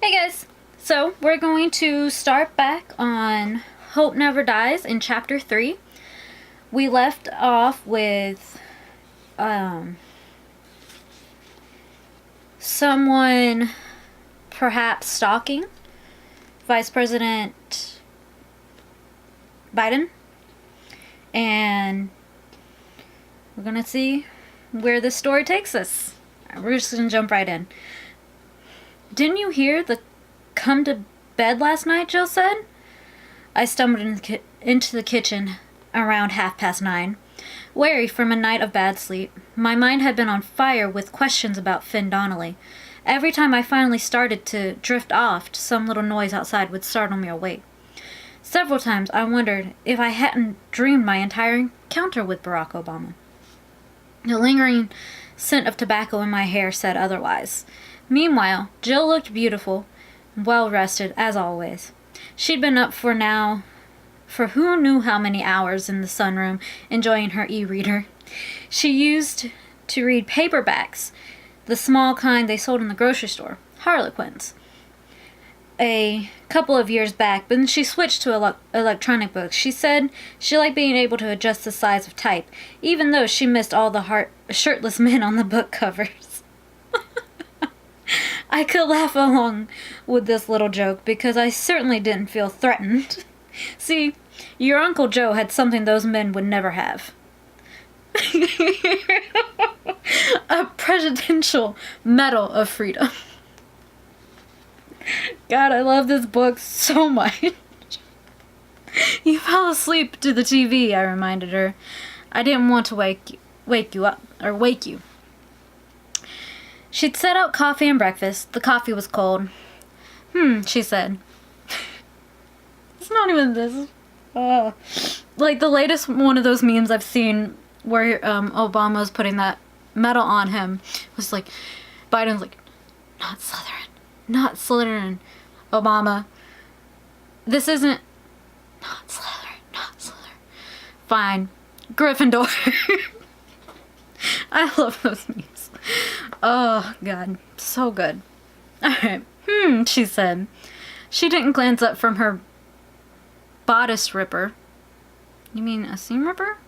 Hey guys! So, we're going to start back on Hope Never Dies in Chapter 3. We left off with someone perhaps stalking Vice President Biden. And we're going to see where this story takes us. We're just going to jump right in. Didn't you hear the come to bed last night, Jill said? I stumbled into the kitchen around 9:30, weary from a night of bad sleep. My mind had been on fire with questions about Finn Donnelly. Every time I finally started to drift off, some little noise outside would startle me awake. Several times I wondered if I hadn't dreamed my entire encounter with Barack Obama. The lingering scent of tobacco in my hair said otherwise. Meanwhile, Jill looked beautiful, well-rested, as always. She'd been up for who knew how many hours in the sunroom, enjoying her e-reader. She used to read paperbacks, the small kind they sold in the grocery store, Harlequins, a couple of years back, but then she switched to electronic books. She said she liked being able to adjust the size of type, even though she missed all the shirtless men on the book covers. I could laugh along with this little joke because I certainly didn't feel threatened. See, your Uncle Joe had something those men would never have. A Presidential Medal of Freedom. God, I love this book so much. You fell asleep to the TV, I reminded her. I didn't want to wake you. She'd set out coffee and breakfast. The coffee was cold. She said. It's not even this. Like the latest one of those memes I've seen where Obama's putting that medal on him was like, Biden's like, not Slytherin, Obama. This isn't, not Slytherin. Fine, Gryffindor. I love those memes. Oh, God. So good. Alright. She said. She didn't glance up from her bodice ripper. You mean a seam ripper?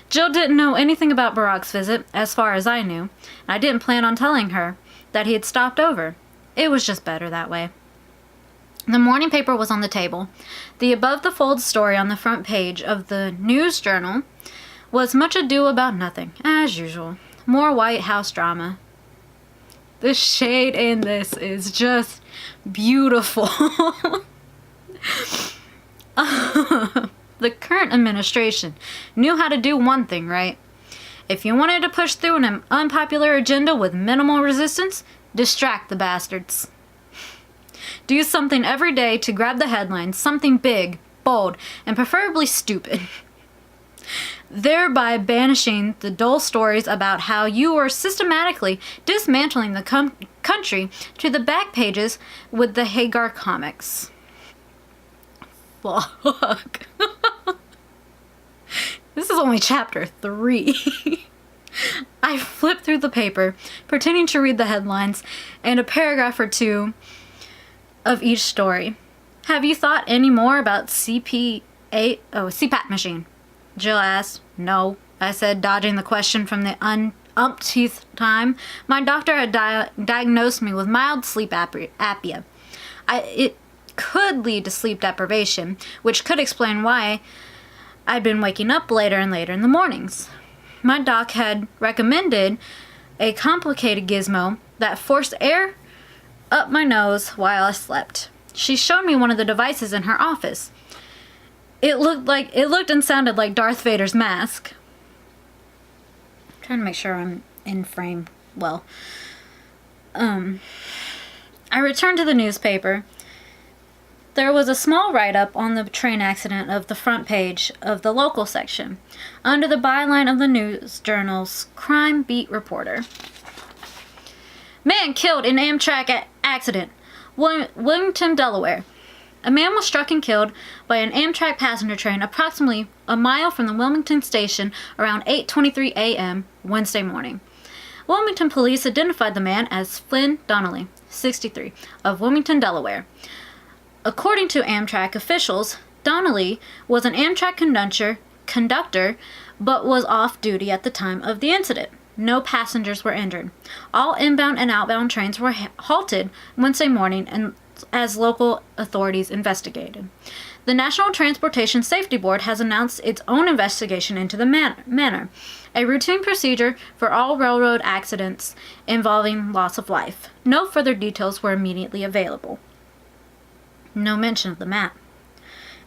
Jill didn't know anything about Barack's visit, as far as I knew. I didn't plan on telling her that he had stopped over. It was just better that way. The morning paper was on the table. The above-the-fold story on the front page of the News Journal was much ado about nothing, as usual. More White House drama. The shade in this is just beautiful. The current administration knew how to do one thing, right? If you wanted to push through an unpopular agenda with minimal resistance, distract the bastards. Do something every day to grab the headlines, something big, bold, and preferably stupid. Thereby banishing the dull stories about how you were systematically dismantling the country to the back pages with the Hagar comics. Fuck. This is only chapter 3. I flipped through the paper, pretending to read the headlines and a paragraph or two of each story. Have you thought any more about CPAP machine? Jill asked. No, I said, dodging the question from the umpteenth time. My doctor had diagnosed me with mild sleep apnea. It could lead to sleep deprivation, which could explain why I'd been waking up later and later in the mornings. My doc had recommended a complicated gizmo that forced air up my nose while I slept. She showed me one of the devices in her office. It looked and sounded like Darth Vader's mask. I'm trying to make sure I'm in frame well. I returned to the newspaper. There was a small write-up on the train accident of the front page of the local section, under the byline of the News Journal's crime beat reporter. Man killed in Amtrak accident, Wilmington, Delaware. A man was struck and killed by an Amtrak passenger train approximately a mile from the Wilmington station around 8:23 a.m. Wednesday morning. Wilmington police identified the man as Finn Donnelly, 63, of Wilmington, Delaware. According to Amtrak officials, Donnelly was an Amtrak conductor, but was off duty at the time of the incident. No passengers were injured. All inbound and outbound trains were halted Wednesday morning and as local authorities investigated. The National Transportation Safety Board has announced its own investigation into the matter, a routine procedure for all railroad accidents involving loss of life. No further details were immediately available. No mention of the map,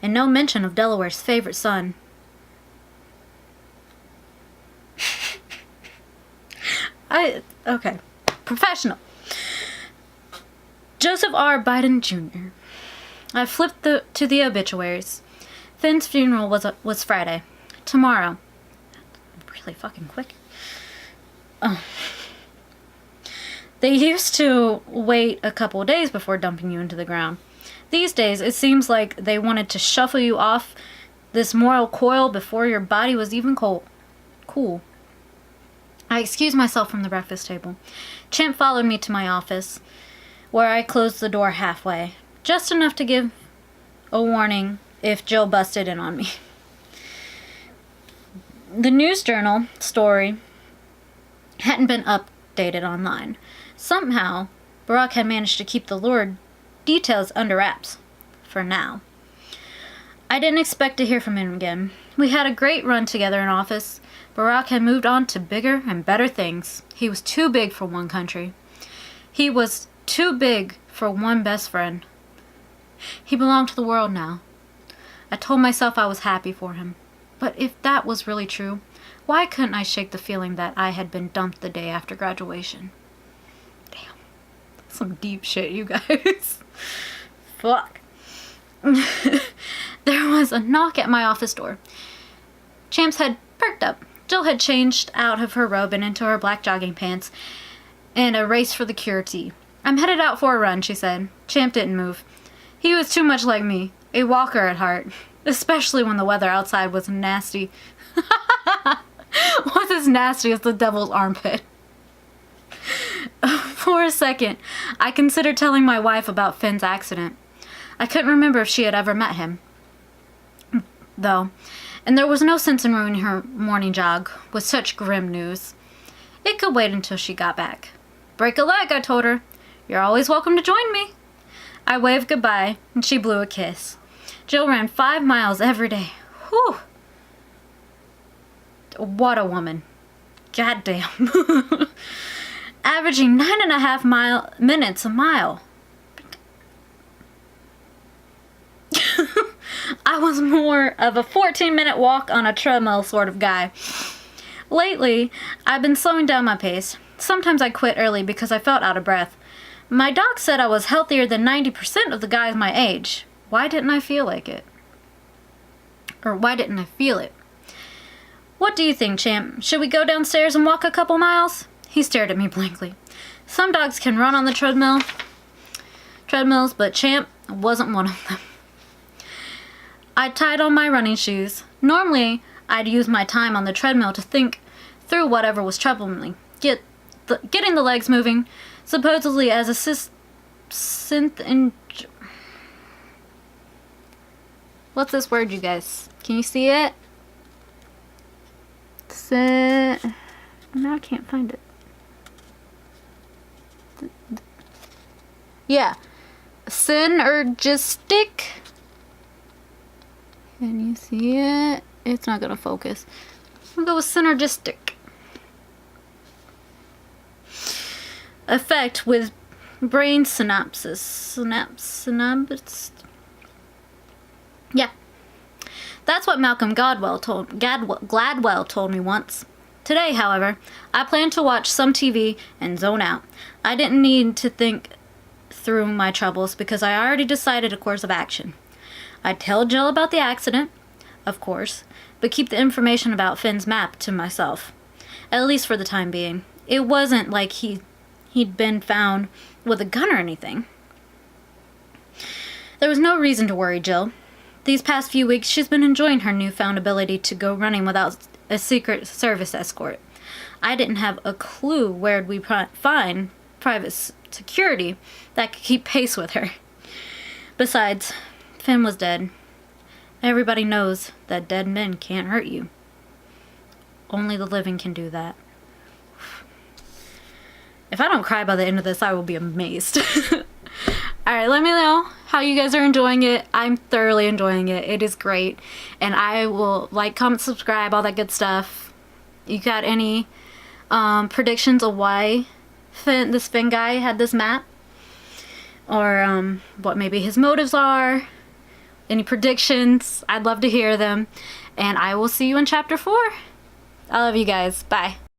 and no mention of Delaware's favorite son. Okay. Professional. Joseph R. Biden Jr. I flipped to the obituaries. Finn's funeral was Friday. Tomorrow. Really fucking quick. Oh. They used to wait a couple of days before dumping you into the ground. These days, it seems like they wanted to shuffle you off this moral coil before your body was even cool. I excused myself from the breakfast table. Champ followed me to my office, where I closed the door halfway, just enough to give a warning if Jill busted in on me. The News Journal story hadn't been updated online. Somehow, Barack had managed to keep the lurid details under wraps. For now. I didn't expect to hear from him again. We had a great run together in office. Barack had moved on to bigger and better things. He was too big for one country. He was too big for one best friend. He belonged to the world now. I told myself I was happy for him. But if that was really true, why couldn't I shake the feeling that I had been dumped the day after graduation? Damn. Some deep shit, you guys. Fuck. There was a knock at my office door. Champ's head perked up. Jill had changed out of her robe and into her black jogging pants and a race for the cure tea. I'm headed out for a run, she said. Champ didn't move. He was too much like me, a walker at heart, especially when the weather outside was nasty. Was as nasty as the devil's armpit. For a second, I considered telling my wife about Finn's accident. I couldn't remember if she had ever met him, though, and there was no sense in ruining her morning jog with such grim news. It could wait until she got back. Break a leg, I told her. You're always welcome to join me. I waved goodbye, and she blew a kiss. Jill ran 5 miles every day. Whew. What a woman. Goddamn. Averaging 9.5 minutes a mile. I was more of a 14-minute walk on a treadmill sort of guy. Lately, I've been slowing down my pace. Sometimes I quit early because I felt out of breath. My doc said I was healthier than 90% of the guys my age. Why didn't I feel like it? Or why didn't I feel it? What do you think, Champ? Should we go downstairs and walk a couple miles? He stared at me blankly. Some dogs can run on the treadmills, but Champ wasn't one of them. I tied on my running shoes. Normally, I'd use my time on the treadmill to think through whatever was troubling me. Getting the legs moving, supposedly as a what's this word, you guys? Can you see it? Now I can't find it. Yeah. Synergistic. Can you see it? It's not gonna focus. I'll go with synergistic. Effect with brain synapses. Yeah. That's what Malcolm Gladwell told me once. Today, however, I plan to watch some TV and zone out. I didn't need to think through my troubles because I already decided a course of action. I'd tell Jill about the accident, of course, but keep the information about Finn's map to myself, at least for the time being. It wasn't like he'd been found with a gun or anything. There was no reason to worry Jill. These past few weeks, she's been enjoying her newfound ability to go running without a Secret Service escort. I didn't have a clue where'd we find private security that could keep pace with her. Besides, Finn was dead. Everybody knows that dead men can't hurt you. Only the living can do that. If I don't cry by the end of this, I will be amazed. Alright, let me know how you guys are enjoying it. I'm thoroughly enjoying it. It is great. And I will like, comment, subscribe, all that good stuff. You got any predictions of why this Finn guy had this map? Or what maybe his motives are? Any predictions? I'd love to hear them. And I will see you in chapter 4. I love you guys. Bye.